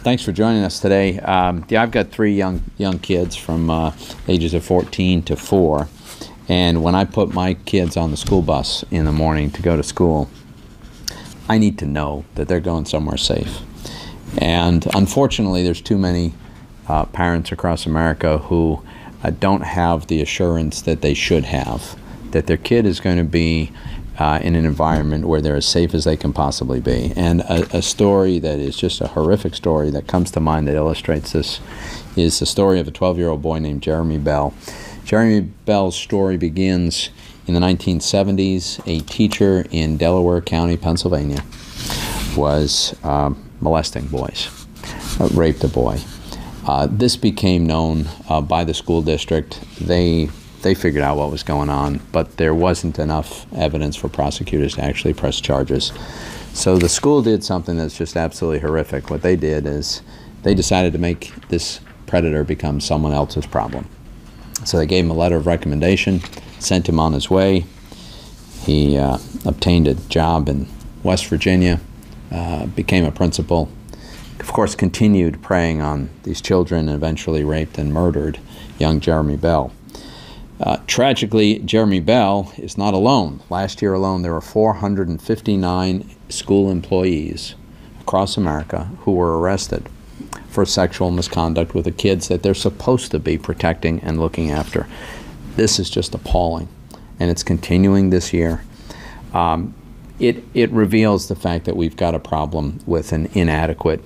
Thanks for joining us today. Yeah, I've got three young kids from ages of 14 to 4, and when I put my kids on the school bus in the morning to go to school, I need to know that they're going somewhere safe. And unfortunately, there's too many parents across America who don't have the assurance that they should have, that their kid is going to be in an environment where they're as safe as they can possibly be. And a story that is just a horrific story that comes to mind that illustrates this is the story of a 12-year-old boy named Jeremy Bell. Jeremy Bell's story begins in the 1970s. A teacher in Delaware County, Pennsylvania, was molesting boys, raped a boy. This became known by the school district. They figured out what was going on, but there wasn't enough evidence for prosecutors to actually press charges. So the school did something that's just absolutely horrific. What they did is they decided to make this predator become someone else's problem. So they gave him a letter of recommendation, sent him on his way. He obtained a job in West Virginia, became a principal, of course continued preying on these children, and eventually raped and murdered young Jeremy Bell. Tragically, Jeremy Bell is not alone. Last year alone, there were 459 school employees across America who were arrested for sexual misconduct with the kids that they're supposed to be protecting and looking after. This is just appalling, and it's continuing this year. It reveals the fact that we've got a problem with an inadequate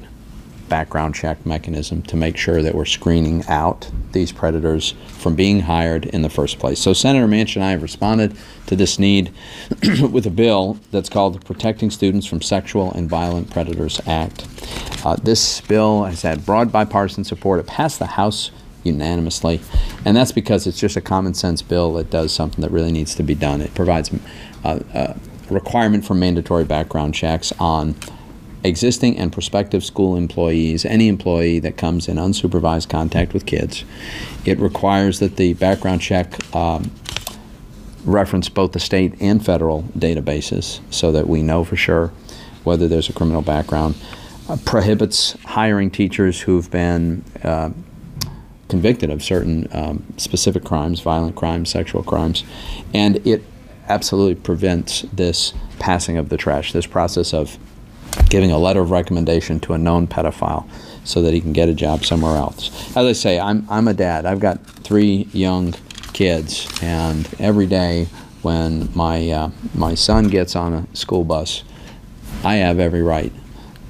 background check mechanism to make sure that we're screening out these predators from being hired in the first place. So Senator Manchin and I have responded to this need with a bill that's called the Protecting Students from Sexual and Violent Predators Act. This bill has had broad bipartisan support. It passed the House unanimously, and that's because it's just a common sense bill that does something that really needs to be done. It provides a requirement for mandatory background checks on existing and prospective school employees, any employee that comes in unsupervised contact with kids. It requires that the background check reference both the state and federal databases so that we know for sure whether there's a criminal background. Prohibits hiring teachers who've been convicted of certain specific crimes, violent crimes, sexual crimes, and it absolutely prevents this passing of the trash, this process of giving a letter of recommendation to a known pedophile so that he can get a job somewhere else. As I say, I'm a dad. I've got 3 young kids, and every day when my son gets on a school bus, I have every right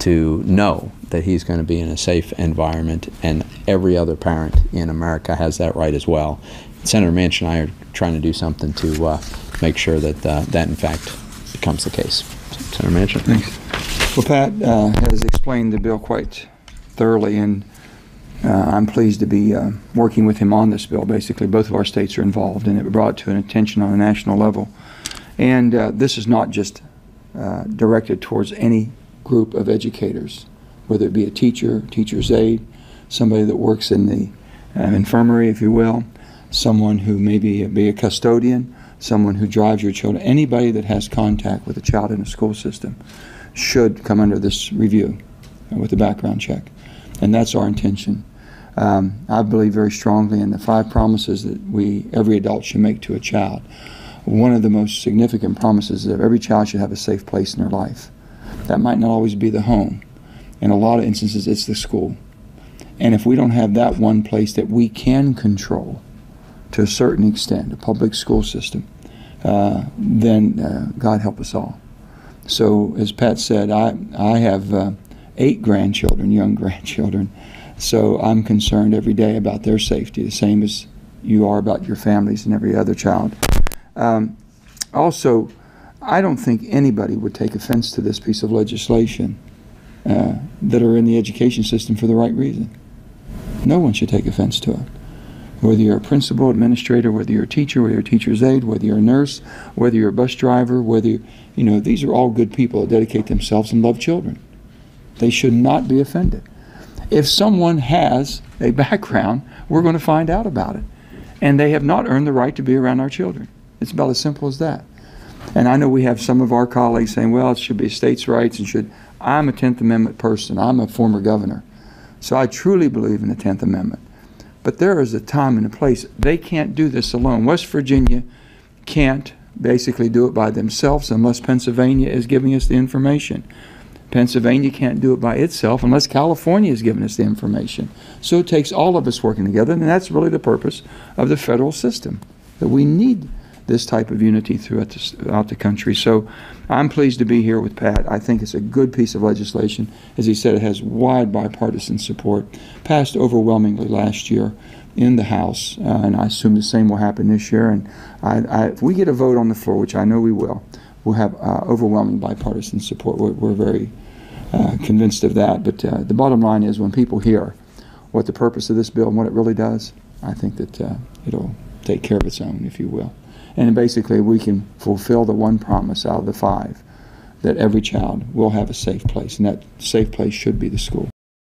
to know that he's going to be in a safe environment, and every other parent in America has that right as well. Senator Manchin and I are trying to do something to make sure that that in fact becomes the case. Senator Manchin. Thanks. Well, Pat has explained the bill quite thoroughly, and I'm pleased to be working with him on this bill. Basically, both of our states are involved, and it brought to an attention on a national level. And this is not just directed towards any group of educators, whether it be a teacher, teacher's aide, somebody that works in the infirmary, if you will, someone who maybe be a custodian, someone who drives your children. Anybody that has contact with a child in a school system should come under this review with a background check, and that's our intention. I believe very strongly in the 5 promises that every adult should make to a child. One of the most significant promises is that every child should have a safe place in their life. That might not always be the home. In a lot of instances, it's the school. And if we don't have that one place that we can control to a certain extent, a public school system, then God help us all. So, as Pat said, I have 8 grandchildren, young grandchildren, so I'm concerned every day about their safety, the same as you are about your families and every other child. Also, I don't think anybody would take offense to this piece of legislation that are in the education system for the right reason. No one should take offense to it. Whether you're a principal, administrator, whether you're a teacher, whether you're a teacher's aide, whether you're a nurse, whether you're a bus driver, whether you know, these are all good people that dedicate themselves and love children. They should not be offended. If someone has a background, we're going to find out about it. And they have not earned the right to be around our children. It's about as simple as that. And I know we have some of our colleagues saying, well, it should be states' rights and should. I'm a 10th Amendment person. I'm a former governor. So I truly believe in the 10th Amendment. But there is a time and a place. They can't do this alone. West Virginia can't basically do it by themselves unless Pennsylvania is giving us the information. Pennsylvania can't do it by itself unless California is giving us the information. So it takes all of us working together, and that's really the purpose of the federal system, that we need this type of unity throughout the country. So I'm pleased to be here with Pat. I think it's a good piece of legislation. As he said, it has wide bipartisan support, passed overwhelmingly last year in the House, and I assume the same will happen this year. And if we get a vote on the floor, which I know we will, we'll have overwhelming bipartisan support. We're very convinced of that. But the bottom line is, when people hear what the purpose of this bill and what it really does, I think that it'll take care of its own, if you will. And basically, we can fulfill the one promise out of the 5, that every child will have a safe place, and that safe place should be the school.